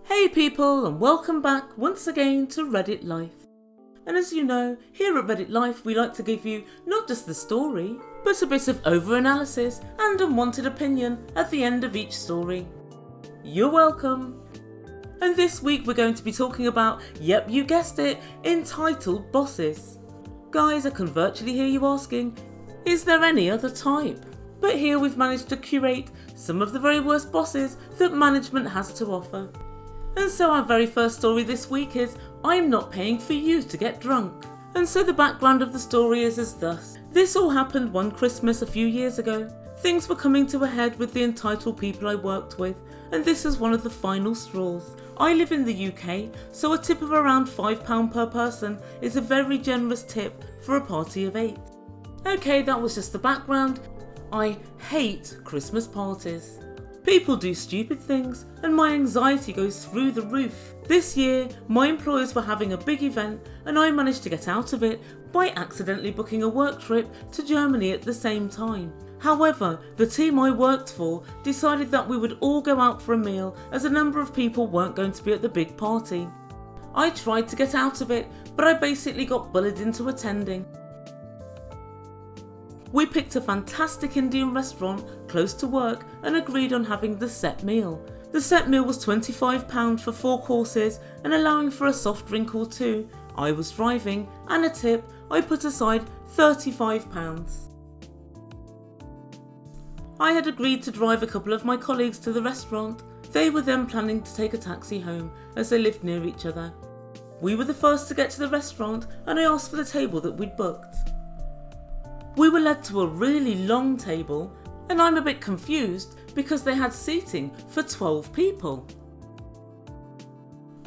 Hey people, and welcome back once again to Reddit Life. And as you know, here at Reddit Life we like to give you not just the story, but a bit of over-analysis and unwanted opinion at the end of each story. You're welcome! And this week we're going to be talking about, yep you guessed it, entitled bosses. Guys, I can virtually hear you asking, is there any other type? But here we've managed to curate some of the very worst bosses that management has to offer. And so our very first story this week is, I'm not paying for you to get drunk. And so the background of the story is as thus. This all happened one Christmas a few years ago. Things were coming to a head with the entitled people I worked with, and this is one of the final straws. I live in the UK, so a tip of around £5 per person is a very generous tip for a party of 8. Okay, that was just the background. I hate Christmas parties. People do stupid things and my anxiety goes through the roof. This year, my employers were having a big event and I managed to get out of it by accidentally booking a work trip to Germany at the same time. However, the team I worked for decided that we would all go out for a meal as a number of people weren't going to be at the big party. I tried to get out of it, but I basically got bullied into attending. We picked a fantastic Indian restaurant close to work and agreed on having the set meal. The set meal was £25 for 4 courses and allowing for a soft drink or 2. I was driving and a tip, I put aside £35. I had agreed to drive a couple of my colleagues to the restaurant. They were then planning to take a taxi home as they lived near each other. We were the first to get to the restaurant and I asked for the table that we'd booked. We were led to a really long table and I'm a bit confused because they had seating for 12 people.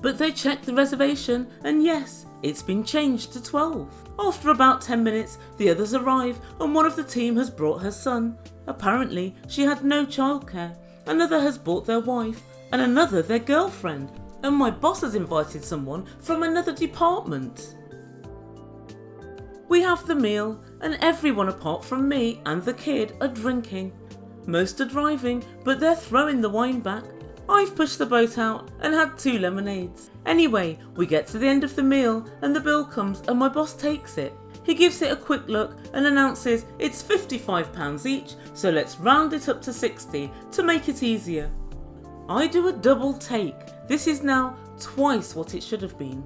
But they checked the reservation and yes, it's been changed to 12. After about 10 minutes, the others arrive and one of the team has brought her son. Apparently, she had no childcare. Another has brought their wife and another their girlfriend. And my boss has invited someone from another department. We have the meal and everyone apart from me and the kid are drinking. Most are driving, but they're throwing the wine back. I've pushed the boat out and had 2 lemonades. Anyway, we get to the end of the meal and the bill comes and my boss takes it. He gives it a quick look and announces it's £55 each, so let's round it up to 60 to make it easier. I do a double take. This is now twice what it should have been.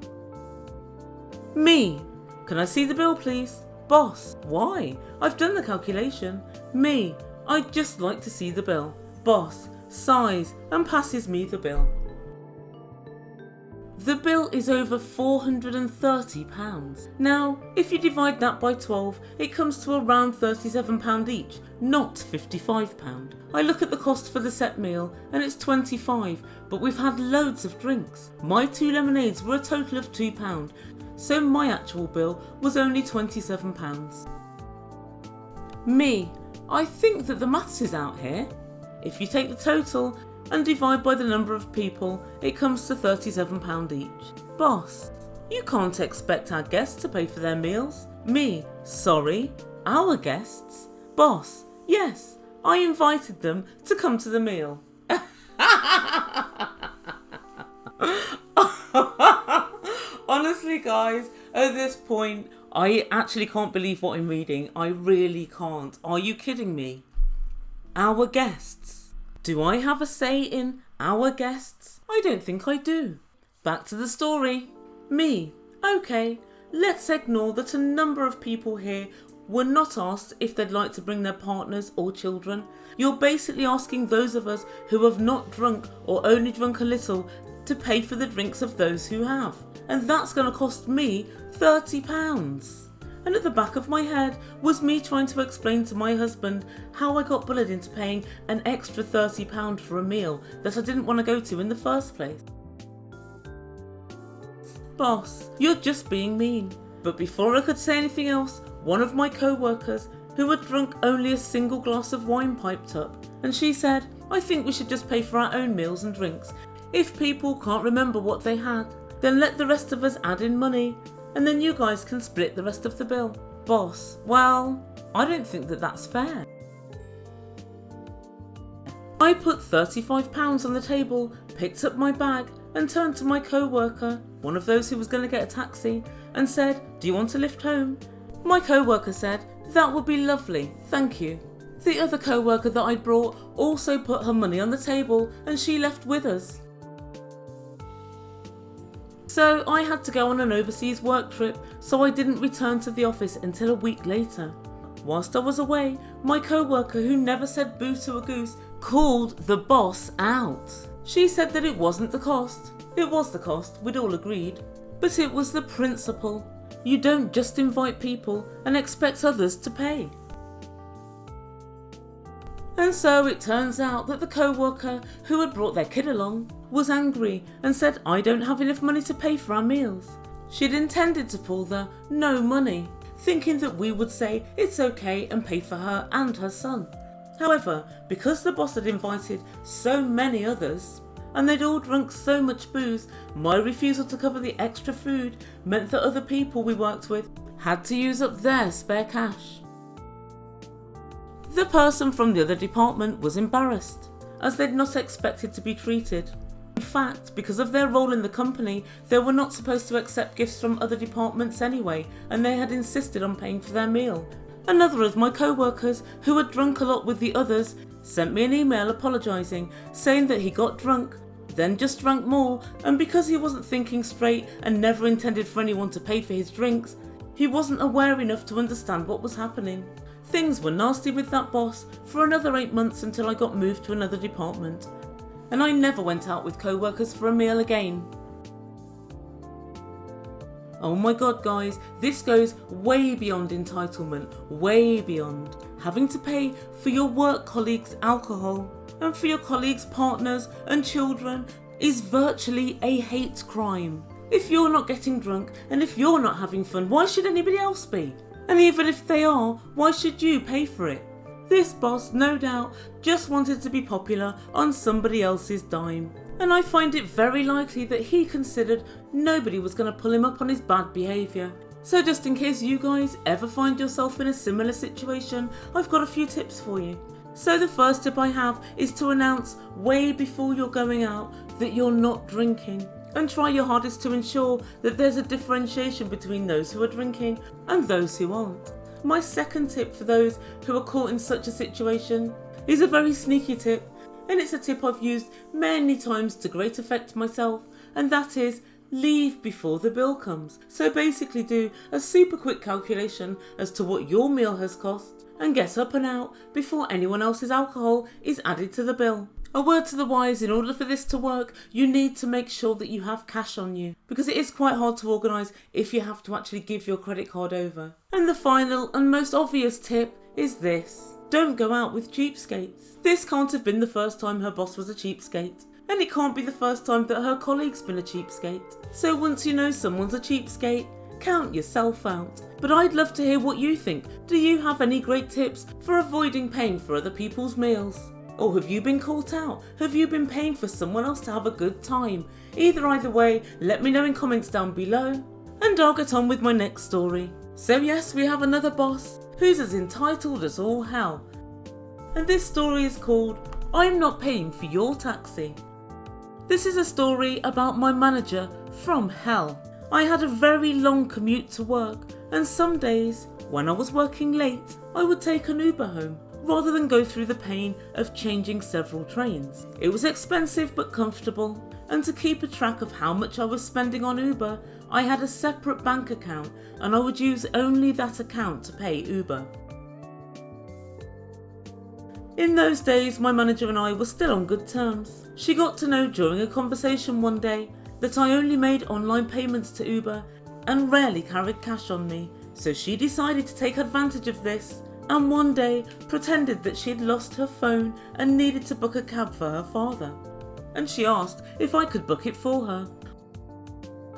Me. Can I see the bill please? Boss. Why? I've done the calculation. Me. I'd just like to see the bill. Boss. Sighs and passes me the bill. The bill is over £430. Now, if you divide that by 12, it comes to around £37 each, not £55. I look at the cost for the set meal and it's £25, but we've had loads of drinks. My 2 lemonades were a total of £2. So my actual bill was only £27. Me. I think that the maths is out here. If you take the total and divide by the number of people, it comes to £37 each. Boss. You can't expect our guests to pay for their meals. Me. Sorry. Our guests. Boss. Yes, I invited them to come to the meal. Honestly guys, at this point, I actually can't believe what I'm reading. I really can't. Are you kidding me? Our guests. Do I have a say in our guests? I don't think I do. Back to the story. Me. Okay, let's ignore that a number of people here were not asked if they'd like to bring their partners or children. You're basically asking those of us who have not drunk or only drunk a little to pay for the drinks of those who have. And that's going to cost me £30. And at the back of my head was me trying to explain to my husband how I got bullied into paying an extra £30 for a meal that I didn't want to go to in the first place. Boss, you're just being mean. But before I could say anything else, one of my co-workers, who had drunk only a single glass of wine, piped up, and she said, I think we should just pay for our own meals and drinks. If people can't remember what they had, then let the rest of us add in money, and then you guys can split the rest of the bill. Boss, well, I don't think that that's fair. I put £35 on the table, picked up my bag and turned to my co-worker, one of those who was going to get a taxi, and said, "Do you want a lift home?" My co-worker said, "That would be lovely, thank you." The other co-worker that I'd brought also put her money on the table and she left with us. So I had to go on an overseas work trip, so I didn't return to the office until a week later. Whilst I was away, my co-worker, who never said boo to a goose, called the boss out. She said that it wasn't the cost. It was the cost, we'd all agreed. But it was the principle. You don't just invite people and expect others to pay. And so it turns out that the co-worker who had brought their kid along was angry and said, "I don't have enough money to pay for our meals." She'd intended to pull the "no money," thinking that we would say it's okay and pay for her and her son. However, because the boss had invited so many others and they'd all drunk so much booze, my refusal to cover the extra food meant that other people we worked with had to use up their spare cash. The person from the other department was embarrassed, as they'd not expected to be treated. In fact, because of their role in the company, they were not supposed to accept gifts from other departments anyway, and they had insisted on paying for their meal. Another of my co-workers, who had drunk a lot with the others, sent me an email apologising, saying that he got drunk, then just drank more, and because he wasn't thinking straight and never intended for anyone to pay for his drinks, he wasn't aware enough to understand what was happening. Things were nasty with that boss for another 8 months until I got moved to another department, and I never went out with co-workers for a meal again. Oh my god guys, this goes way beyond entitlement, way beyond. Having to pay for your work colleagues' alcohol and for your colleagues' partners and children is virtually a hate crime. If you're not getting drunk and if you're not having fun, why should anybody else be? And even if they are, why should you pay for it? This boss, no doubt, just wanted to be popular on somebody else's dime. And I find it very likely that he considered nobody was going to pull him up on his bad behaviour. So just in case you guys ever find yourself in a similar situation, I've got a few tips for you. So the first tip I have is to announce way before you're going out that you're not drinking. And try your hardest to ensure that there's a differentiation between those who are drinking and those who aren't. My second tip for those who are caught in such a situation is a very sneaky tip, and it's a tip I've used many times to great effect myself, and that is leave before the bill comes. So basically do a super quick calculation as to what your meal has cost and get up and out before anyone else's alcohol is added to the bill. A word to the wise, in order for this to work, you need to make sure that you have cash on you, because it is quite hard to organise if you have to actually give your credit card over. And the final and most obvious tip is this: don't go out with cheapskates. This can't have been the first time her boss was a cheapskate, and it can't be the first time that her colleague's been a cheapskate. So once you know someone's a cheapskate, count yourself out. But I'd love to hear what you think. Do you have any great tips for avoiding paying for other people's meals? Or have you been caught out? Have you been paying for someone else to have a good time? Either way, let me know in comments down below, and I'll get on with my next story. So yes, we have another boss who's as entitled as all hell. And this story is called "I'm Not Paying for Your Taxi." This is a story about my manager from hell. I had a very long commute to work, and some days, when I was working late, I would take an Uber home, rather than go through the pain of changing several trains. It was expensive but comfortable, and to keep a track of how much I was spending on Uber, I had a separate bank account, and I would use only that account to pay Uber. In those days, my manager and I were still on good terms. She got to know during a conversation one day that I only made online payments to Uber and rarely carried cash on me, so she decided to take advantage of this, and one day pretended that she'd lost her phone and needed to book a cab for her father, and she asked if I could book it for her.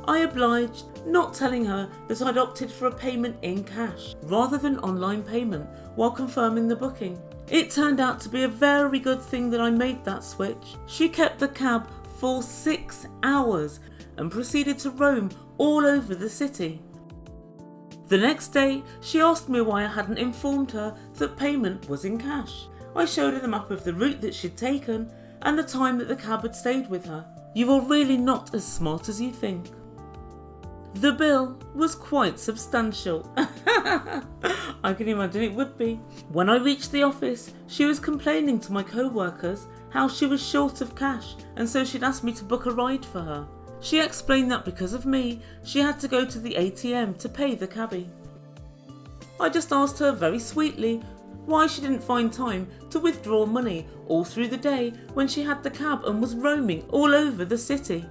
I obliged, not telling her that I'd opted for a payment in cash rather than online payment while confirming the booking. It turned out to be a very good thing that I made that switch. She kept the cab for 6 hours and proceeded to roam all over the city. The next day, she asked me why I hadn't informed her that payment was in cash. I showed her the map of the route that she'd taken and the time that the cab had stayed with her. You are really not as smart as you think. The bill was quite substantial. I can imagine it would be. When I reached the office, she was complaining to my co-workers how she was short of cash, and so she'd asked me to book a ride for her. She explained that because of me, she had to go to the ATM to pay the cabbie. I just asked her very sweetly why she didn't find time to withdraw money all through the day when she had the cab and was roaming all over the city.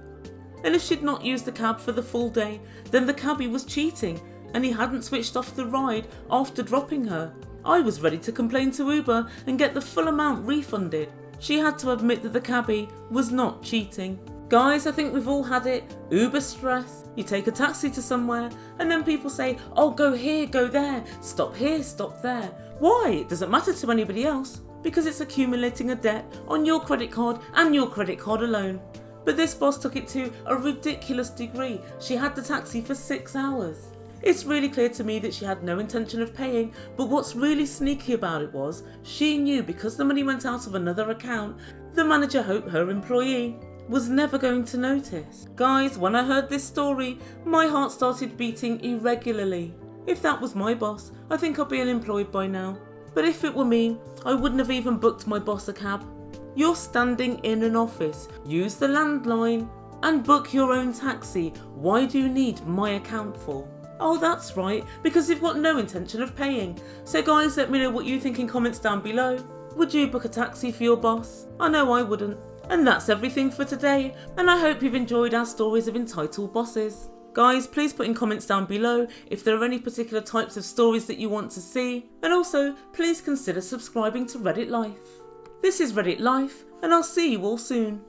And if she'd not used the cab for the full day, then the cabbie was cheating and he hadn't switched off the ride after dropping her. I was ready to complain to Uber and get the full amount refunded. She had to admit that the cabbie was not cheating. Guys, I think we've all had it. Uber stress. You take a taxi to somewhere and then people say, oh, go here, go there, stop here, stop there. Why? It doesn't matter to anybody else because it's accumulating a debt on your credit card and your credit card alone. But this boss took it to a ridiculous degree. She had the taxi for 6 hours. It's really clear to me that she had no intention of paying, but what's really sneaky about it was she knew because the money went out of another account, the manager hoped her employee was never going to notice. Guys, when I heard this story, my heart started beating irregularly. If that was my boss, I think I'd be unemployed by now. But if it were me, I wouldn't have even booked my boss a cab. You're standing in an office, use the landline and book your own taxi. Why do you need my account for? Oh, that's right, because you've got no intention of paying. So guys, let me know what you think in comments down below. Would you book a taxi for your boss? I know I wouldn't. And that's everything for today, and I hope you've enjoyed our stories of entitled bosses. Guys, please put in comments down below if there are any particular types of stories that you want to see, and also please consider subscribing to Reddit Life. This is Reddit Life, and I'll see you all soon.